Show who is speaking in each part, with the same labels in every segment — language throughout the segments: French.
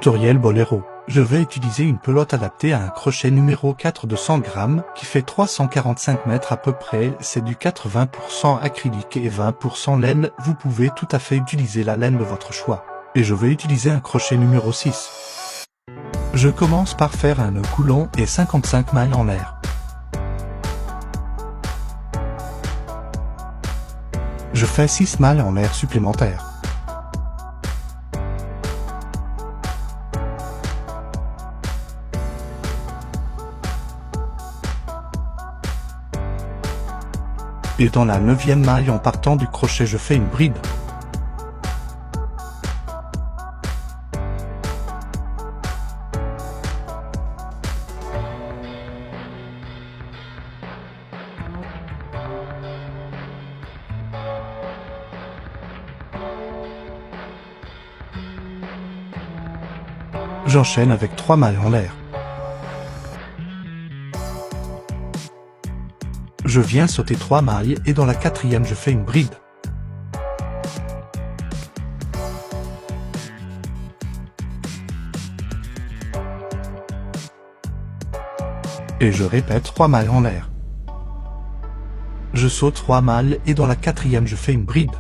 Speaker 1: Tutoriel Bolero. Je vais utiliser une pelote adaptée à un crochet numéro 4 de 100 grammes qui fait 345 mètres à peu près. C'est du 80% acrylique et 20% laine. Vous pouvez tout à fait utiliser la laine de votre choix. Et je vais utiliser un crochet numéro 6. Je commence par faire un nœud coulon et 55 mailles en l'air. Je fais 6 mailles en l'air supplémentaires. Et dans la 9e maille en partant du crochet je fais une bride. J'enchaîne avec 3 mailles en l'air. Je viens sauter 3 mailles et dans la 4e je fais une bride. Et je répète 3 mailles en l'air. Je saute 3 mailles et dans la 4e je fais une bride.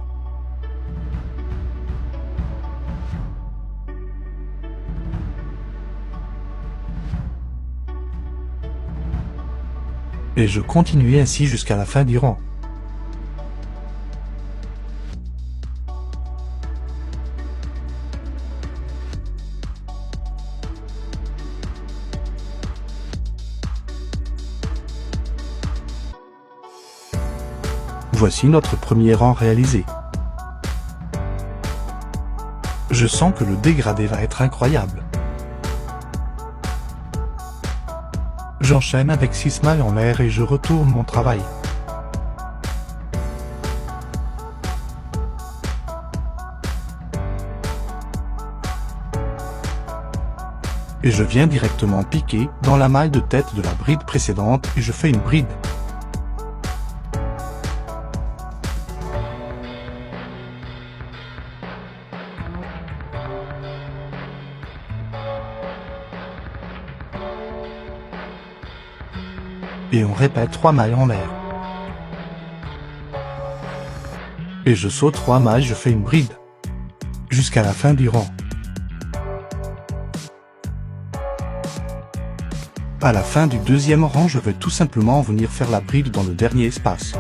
Speaker 1: Et je continue ainsi jusqu'à la fin du rang. Voici notre premier rang réalisé. Je sens que le dégradé va être incroyable. J'enchaîne avec 6 mailles en l'air et je retourne mon travail. Et je viens directement piquer dans la maille de tête de la bride précédente et je fais une bride. Et on répète 3 mailles en l'air. Et je saute 3 mailles, je fais une bride. Jusqu'à la fin du rang. À la fin du 2e rang, je vais tout simplement venir faire la bride dans le dernier espace.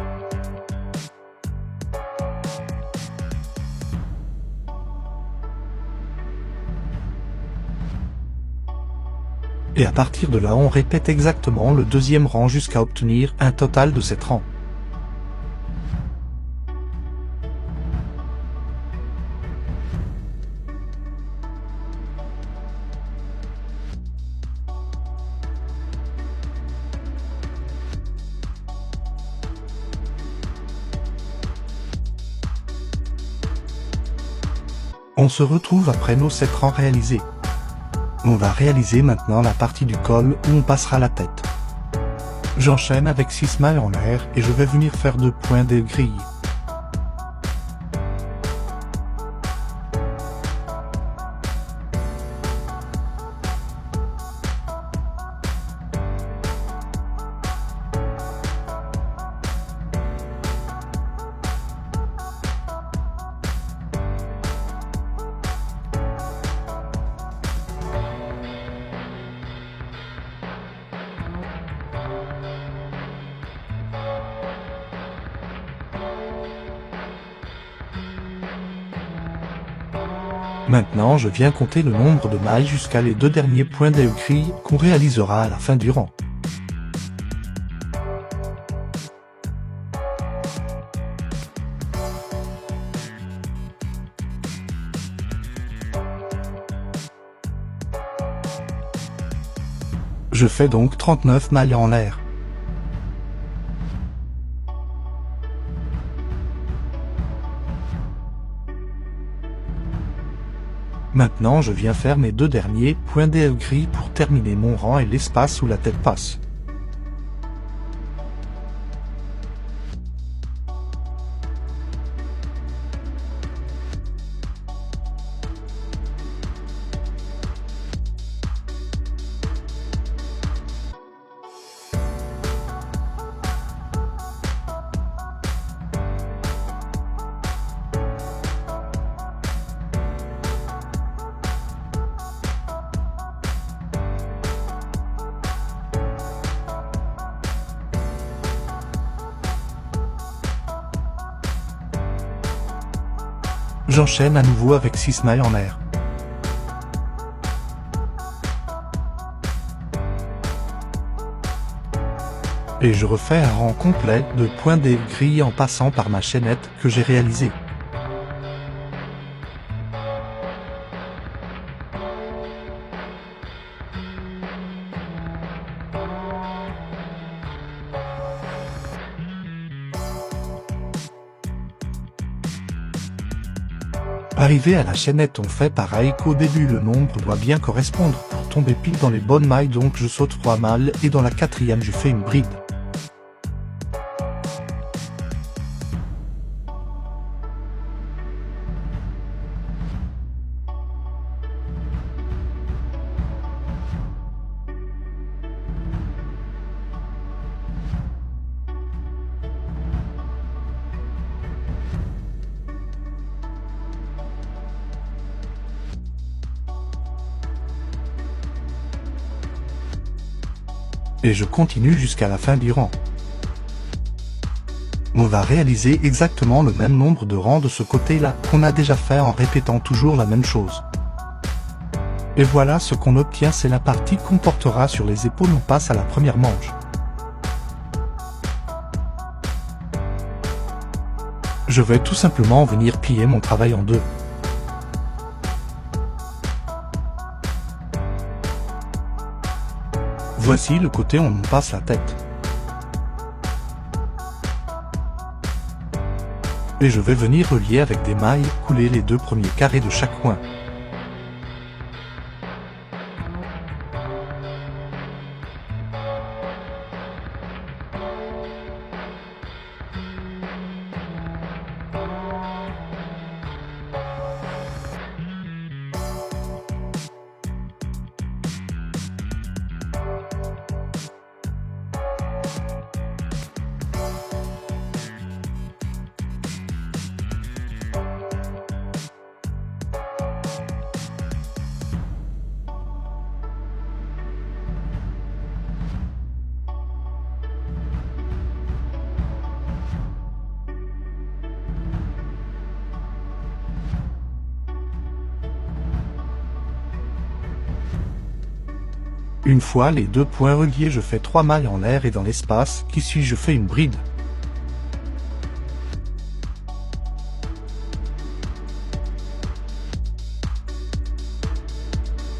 Speaker 1: Et à partir de là on répète exactement le 2e rang jusqu'à obtenir un total de 7 rangs. On se retrouve après nos 7 rangs réalisés. On va réaliser maintenant la partie du col où on passera la tête. J'enchaîne avec 6 mailles en l'air et je vais venir faire 2 points de grille. Maintenant je viens compter le nombre de mailles jusqu'à les 2 derniers points de grille qu'on réalisera à la fin du rang. Je fais donc 39 mailles en l'air. Maintenant je viens faire mes 2 derniers points de grille pour terminer mon rang et l'espace où la tête passe. J'enchaîne à nouveau avec 6 mailles en l'air. Et je refais un rang complet de points des grilles en passant par ma chaînette que j'ai réalisée. Arrivé à la chaînette, on fait pareil qu'au début, le nombre doit bien correspondre pour tomber pile dans les bonnes mailles, donc je saute 3 malles et dans la 4e je fais une bride. Et je continue jusqu'à la fin du rang. On va réaliser exactement le même nombre de rangs de ce côté-là qu'on a déjà fait en répétant toujours la même chose. Et voilà ce qu'on obtient, c'est la partie qu'on portera sur les épaules. On passe à la première manche. Je vais tout simplement venir plier mon travail en deux. Voici le côté où on passe la tête. Et je vais venir relier avec des mailles, couler les 2 premiers carrés de chaque coin. Une fois les 2 points reliés, je fais 3 mailles en l'air et dans l'espace qui suit je fais une bride.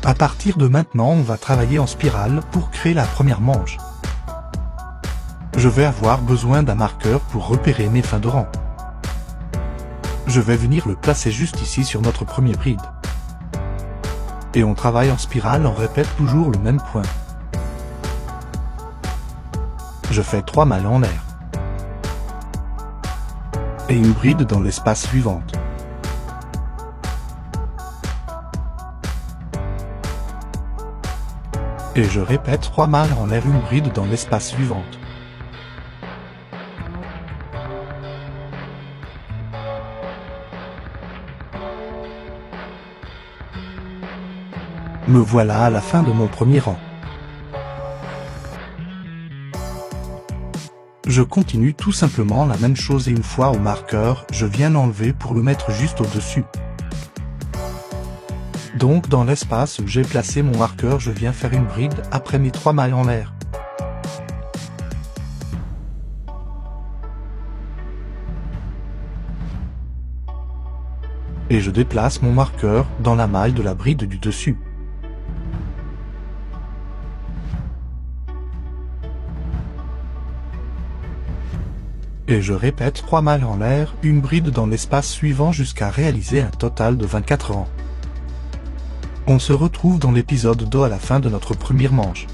Speaker 1: À partir de maintenant, on va travailler en spirale pour créer la première manche. Je vais avoir besoin d'un marqueur pour repérer mes fins de rang. Je vais venir le placer juste ici sur notre premier bride. Et on travaille en spirale, on répète toujours le même point. Je fais 3 mailles en l'air. Et une bride dans l'espace suivante. Et je répète 3 mailles en l'air, une bride dans l'espace suivante. Me voilà à la fin de mon premier rang. Je continue tout simplement la même chose et une fois au marqueur, je viens l'enlever pour le mettre juste au-dessus. Donc dans l'espace où j'ai placé mon marqueur, je viens faire une bride après mes 3 mailles en l'air. Et je déplace mon marqueur dans la maille de la bride du dessus. Et je répète 3 mailles en l'air, une bride dans l'espace suivant jusqu'à réaliser un total de 24 rangs. On se retrouve dans l'épisode 2 à la fin de notre première manche.